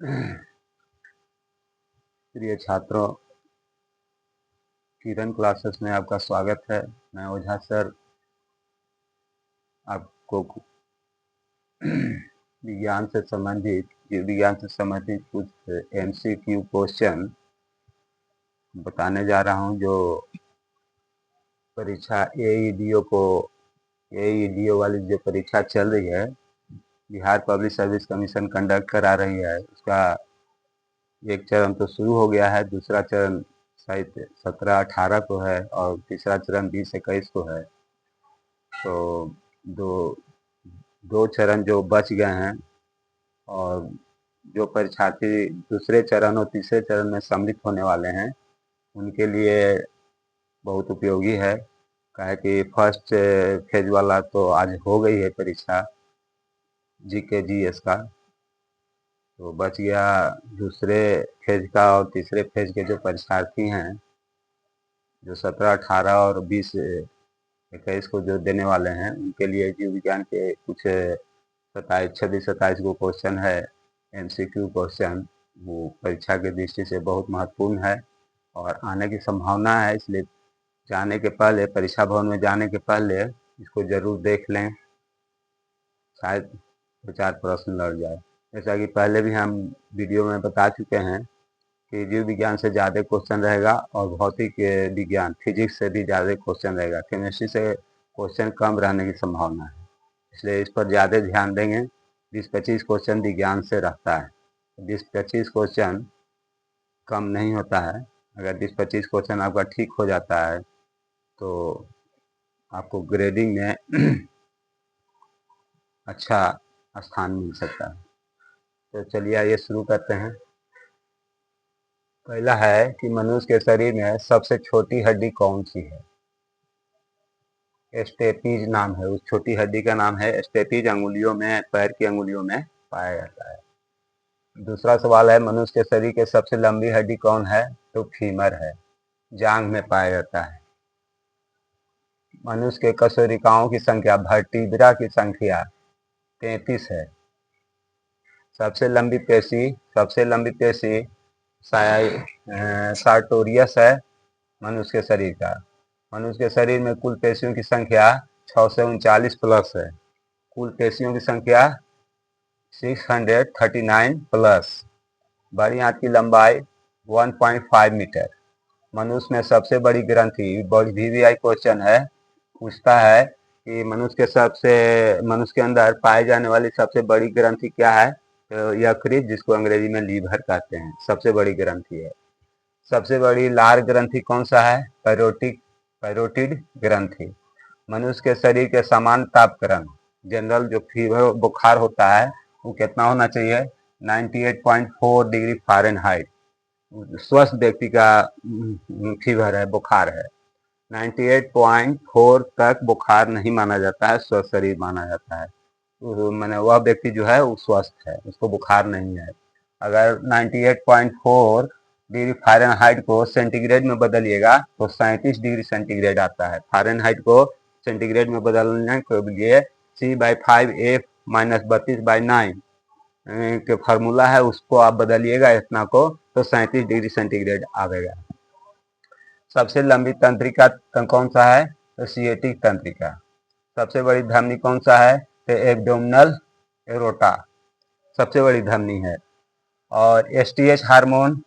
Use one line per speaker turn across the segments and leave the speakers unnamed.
प्रिय छात्रों, किरण क्लासेस में आपका स्वागत है। मैं ओझा सर आपको विज्ञान से संबंधित कुछ एमसीक्यू क्वेश्चन बताने जा रहा हूं, जो परीक्षा एईडीओ वाली जो परीक्षा चल रही है, Bihar public service commission conduct करा रही है। उसका एक चरण तो शुरू हो गया है, दूसरा चरण शायद 17-18 को है और तीसरा चरण 20-21 को है। तो दो दो चरण जो बच गए हैं और जो परीक्षार्थी दूसरे चरण और तीसरे चरण में सम्मिलित होने वाले हैं, उनके लिए बहुत उपयोगी है। काहे कि फर्स्ट फेज वाला तो आज हो गई है परीक्षा जीके जीएस का, तो बच गया दूसरे फेज का। और तीसरे फेज के जो परीक्षार्थी हैं, जो 17-18 और 20-21 को जो देने वाले हैं, उनके लिए जीव विज्ञान के कुछ 26-27 को क्वेश्चन है, एमसीक्यू क्वेश्चन। वो परीक्षा की दृष्टि से बहुत महत्वपूर्ण है और आने की संभावना है। इसलिए जाने के पहले, परीक्षा भवन में जाने के पहले इसको जरूर देख लें, शायद 2-4 प्रश्न लड़ जाए। जैसा कि पहले भी हम वीडियो में बता चुके हैं कि जीव विज्ञान से ज़्यादा क्वेश्चन रहेगा और भौतिक विज्ञान फिजिक्स से भी ज़्यादा क्वेश्चन रहेगा। केमिस्ट्री से क्वेश्चन कम रहने की संभावना है, इसलिए इस पर ज़्यादा ध्यान देंगे। 20-25 क्वेश्चन विज्ञान से रहता है, 20-25 क्वेश्चन कम नहीं होता है। अगर 20-25 क्वेश्चन आपका ठीक हो जाता है तो आपको ग्रेडिंग में अच्छा स्थान मिल सकता है। तो चलिए आइए शुरू करते हैं। पहला है कि मनुष्य के शरीर में सबसे छोटी हड्डी कौन सी है? स्टेपीज नाम है, उस छोटी हड्डी का नाम है स्टेपीज। अंगुलियों में, पैर की अंगुलियों में पाया जाता है। दूसरा सवाल है, मनुष्य के शरीर के सबसे लंबी हड्डी कौन है? तो फीमर है, जांघ में पाया जाता है। मनुष्य के कशेरुकियों की संख्या, वर्टिब्रा की संख्या 33 है। सबसे लंबी पेशी सार्टोरियस है मनुष्य के शरीर का। मनुष्य के शरीर में कुल पेशियों की संख्या 639 प्लस है। कुल पेशियों की संख्या 639 प्लस। बड़ी आंत की लंबाई 1.5 मीटर। मनुष्य में सबसे बड़ी ग्रंथि, बड़ी वीवीआई क्वेश्चन है, पूछता है कि मनुष्य के अंदर पाए जाने वाली सबसे बड़ी ग्रंथि क्या है? तो यकृत, जिसको अंग्रेजी में लीवर कहते हैं, सबसे बड़ी ग्रंथि है। सबसे बड़ी लार ग्रंथि कौन सा है? पैरोटिड ग्रंथि। मनुष्य के शरीर के सामान्य तापक्रम, जनरल जो फीवर बुखार होता है, वो कितना होना चाहिए? 98.4 डिग्री फ़ारेनहाइट। स्वस्थ व्यक्ति का फीवर है, बुखार है। 98.4 तक बुखार नहीं माना जाता है, स्वस्थ शरीर माना जाता है। मैंने वह व्यक्ति जो है वो स्वस्थ है, उसको बुखार नहीं है। अगर 98.4 डिग्री फ़ारेनहाइट को सेंटीग्रेड में बदलिएगा तो 37 डिग्री सेंटीग्रेड आता है। फ़ारेनहाइट को सेंटीग्रेड में बदलने के लिए C/5F - 32/9 के फार्मूला है, उसको आप बदलिएगा इतना को, तो 37 डिग्री सेंटीग्रेड आएगा। सबसे लंबी तंत्रिका कौन सा है? तो सिएटिक तंत्रिका। सबसे बड़ी धमनी कौन सा है? तो एब्डोमिनल एरोटा सबसे बड़ी धमनी है। और एसटीएच हार्मोन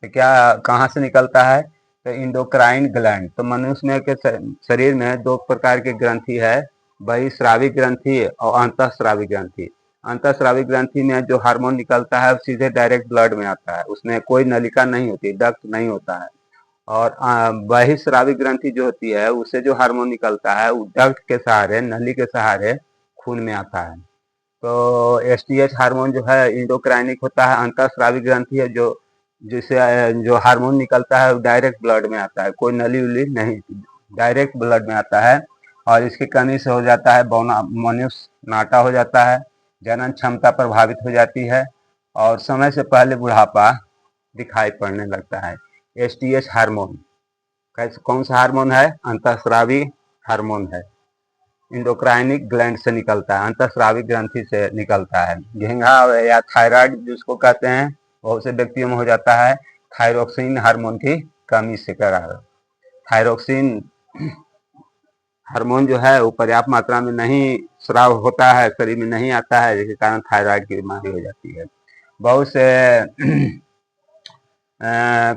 क्या कहाँ से निकलता है? तो इंडोक्राइन ग्लैंड। तो मनुष्य में के शरीर में दो प्रकार के ग्रंथि है, बहिस्रावी ग्रंथि और अंतःस्रावी ग्रंथि। अंतःस्रावी ग्रंथि में जो हार्मोन निकलता है सीधे डायरेक्ट ब्लड में आता है, उसमें कोई नलिका नहीं होती, डक्ट नहीं होता है। और बहिस्रावी ग्रंथि जो होती है, उससे जो हार्मोन निकलता है वो डक्ट के सहारे, नली के सहारे खून में आता है। तो एसटीएच हार्मोन जो है इंडोक्राइनिक होता है। अंतःस्रावी ग्रंथि है जिससे जो हार्मोन निकलता है वो डायरेक्ट ब्लड में आता है, कोई नली उली नहीं, डायरेक्ट ब्लड में आता है। और इसकी कमी से हो जाता है मनुष्य नाटा हो जाता है, जनन क्षमता प्रभावित हो जाती है और समय से पहले बुढ़ापा दिखाई पड़ने लगता है। एसटीएच हार्मोन कौन सा हार्मोन है? अंतःस्रावी हार्मोन है। इंडोक्राइनिक ग्लैंड से निकलता है, अंतःस्रावी ग्रंथि से निकलता है। घेंघा या थायराइड जिसको कहते हैं, बहुत से व्यक्तियों में हो जाता है थायरोक्सिन हार्मोन की कमी से कारण। थायरोक्सिन हार्मोन जो है वो पर्याप्त मात्रा में नहीं स्राव होता है, शरीर में नहीं आता है, जिसके कारण थायराइड की बीमारी हो जाती है। बहुत से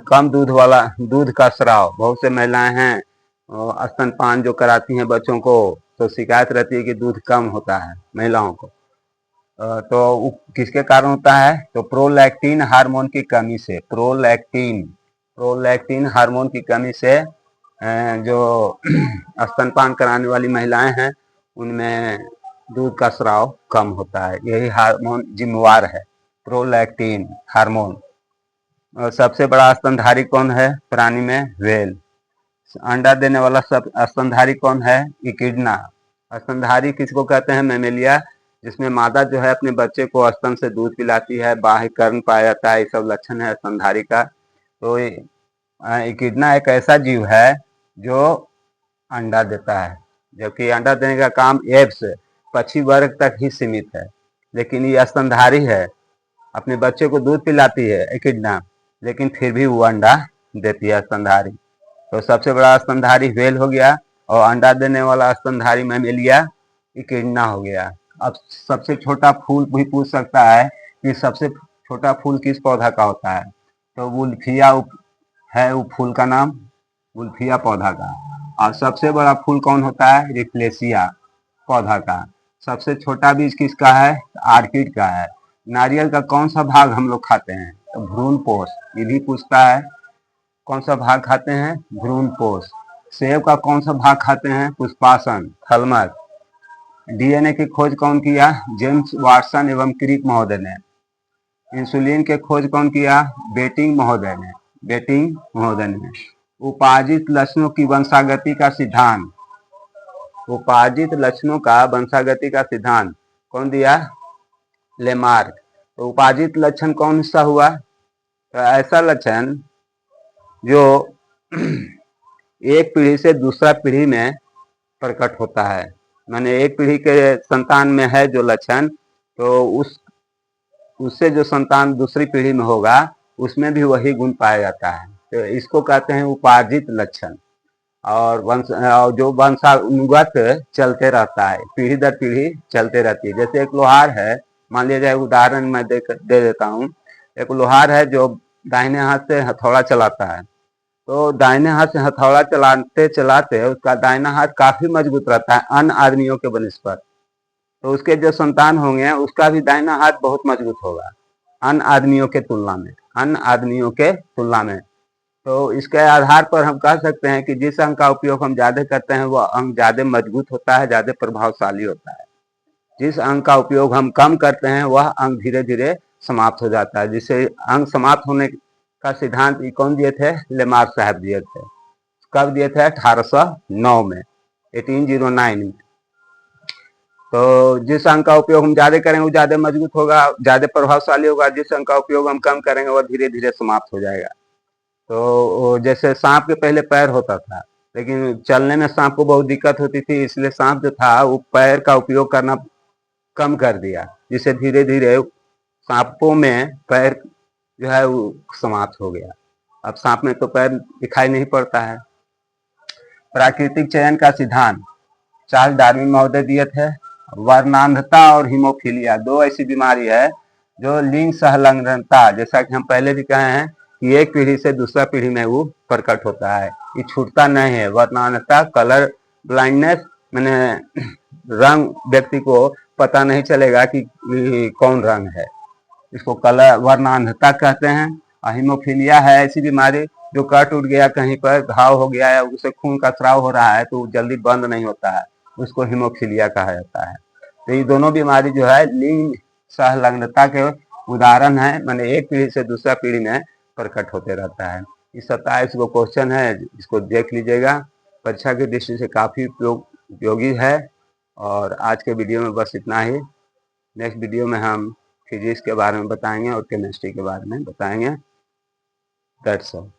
कम दूध का स्राव, बहुत से महिलाएं हैं स्तनपान जो कराती हैं बच्चों को, तो शिकायत रहती है कि दूध कम होता है महिलाओं को। तो किसके कारण होता है? तो प्रोलैक्टिन हार्मोन की कमी से। प्रोलैक्टिन हार्मोन की कमी से जो स्तनपान कराने वाली महिलाएं हैं उनमें दूध का स्राव कम होता है। यही हार्मोन जिम्मेवार है, प्रोलैक्टिन हार्मोन। और सबसे बड़ा स्तनधारी कौन है प्राणी में? व्हेल। अंडा देने वाला सब स्तनधारी कौन है? इकिडना। स्तनधारी किसको कहते हैं? मैमेलिया, जिसमें मादा जो है अपने बच्चे को स्तन से दूध पिलाती है, बाह्य कर्ण पाया जाता है, ये सब लक्षण है स्तनधारी का। तो इकिडना एक ऐसा जीव है जो अंडा देता है, जबकि अंडा देने का काम एब्स पक्षी वर्ग तक ही सीमित है, लेकिन ये स्तनधारी है, अपने बच्चे को दूध पिलाती है इकिडना, लेकिन फिर भी वो अंडा देती है स्तनधारी। तो सबसे बड़ा स्तनधारी व्हेल हो गया, और अंडा देने वाला स्तनधारी मैमेलिया इकिडना हो गया। अब सबसे छोटा फूल भी पूछ सकता है कि सबसे छोटा फूल किस पौधा का होता है? तो वुल्फिया है वो फूल का नाम, वुल्फिया पौधा का। और सबसे बड़ा फूल कौन होता है? रिफ्लेसिया पौधा का। सबसे छोटा बीज किसका है? आर्किड का है। नारियल का कौन सा भाग हम लोग खाते हैं? तो भ्रूणपोष। ये भी पूछता है कौन सा भाग खाते हैं? भ्रूणपोष। सेब का कौन सा भाग खाते हैं? पुष्पासन, थलमस। डीएनए की खोज कौन किया? जेम्स वाटसन एवं क्रिक महोदय ने। इंसुलिन के खोज कौन किया? बेटिंग महोदय ने। उपार्जित लक्षणों की वंशागति का सिद्धांत, उपार्जित लक्षणों का वंशागति का सिद्धांत कौन दिया? लेमार्क। तो उपार्जित लक्षण कौन सा हुआ? तो ऐसा लक्षण जो एक पीढ़ी से दूसरा पीढ़ी में प्रकट होता है, माने एक पीढ़ी के संतान में है जो लक्षण, तो उससे जो संतान दूसरी पीढ़ी में होगा उसमें भी वही गुण पाया जाता है। तो इसको कहते हैं उपार्जित लक्षण। और जो वंशानुगत चलते रहता है, पीढ़ी दर पीढ़ी चलते रहती है। जैसे एक लोहार है, मान लिया जाए उदाहरण मैं दे देता हूँ। एक लोहार है जो दाहिने हाथ से हथौड़ा चलाता है, तो दाहिने हाथ से हथौड़ा चलाते चलाते उसका दाहिना हाथ काफी मजबूत रहता है अन्य आदमियों के बनिस्पत। तो उसके जो संतान होंगे उसका भी दाहिना हाथ बहुत मजबूत होगा अन्य आदमियों के तुलना में। तो इसके आधार पर हम कह सकते हैं कि जिस अंग का उपयोग हम ज्यादा करते हैं वह अंग ज्यादा मजबूत होता है, ज्यादा प्रभावशाली होता है। जिस अंग का उपयोग हम कम करते हैं वह अंग धीरे धीरे समाप्त हो जाता है। जिसे अंग समाप्त होने का सिद्धांत कौन दिए थे? लेमार्क साहब दिए थे। कब दिए थे? 1809 में, 1809 में। तो जिस अंग का उपयोग हम ज्यादा करेंगे वो ज्यादा मजबूत होगा, ज्यादा प्रभावशाली होगा। जिस अंग का उपयोग हम कम करेंगे वह धीरे धीरे समाप्त हो जाएगा। तो जैसे सांप के पहले पैर होता था, लेकिन चलने में सांप को बहुत दिक्कत होती थी, इसलिए सांप जो था वो पैर का उपयोग करना कम कर दिया, जिससे धीरे धीरे सांपों में पैर जो है वो समाप्त हो गया। अब सांप में तो पैर दिखाई नहीं पड़ता है। प्राकृतिक चयन का सिद्धांत चार्ल्स डार्विन महोदय दिए थे। वर्णांधता और हीमोफीलिया दो ऐसी बीमारी है जो लिंग सहलग्नता, जैसा कि हम पहले भी कहे हैं कि एक पीढ़ी से दूसरा पीढ़ी में वो प्रकट होता है, ये छूटता नहीं है। वर्णांधता, कलर ब्लाइंडनेस, मैंने रंग व्यक्ति को पता नहीं चलेगा कि कौन रंग है, इसको कलर वर्णांधता कहते हैं। हीमोफीलिया है ऐसी बीमारी जो कट उठ गया, कहीं पर घाव हो गया है, उसे खून का स्राव हो रहा है तो जल्दी बंद नहीं होता है, उसको हीमोफीलिया कहा जाता है। तो ये दोनों बीमारी जो है लिंग सहलग्नता के उदाहरण है, मैंने एक पीढ़ी से दूसरा पीढ़ी में प्रकट होते रहता है। ये 27 गो क्वेश्चन है, इसको देख लीजिएगा, परीक्षा की दृष्टि से काफी उपयोगी है। और आज के वीडियो में बस इतना ही। नेक्स्ट वीडियो में हम फिजिक्स के बारे में बताएंगे और केमिस्ट्री के बारे में बताएंगे। That's all.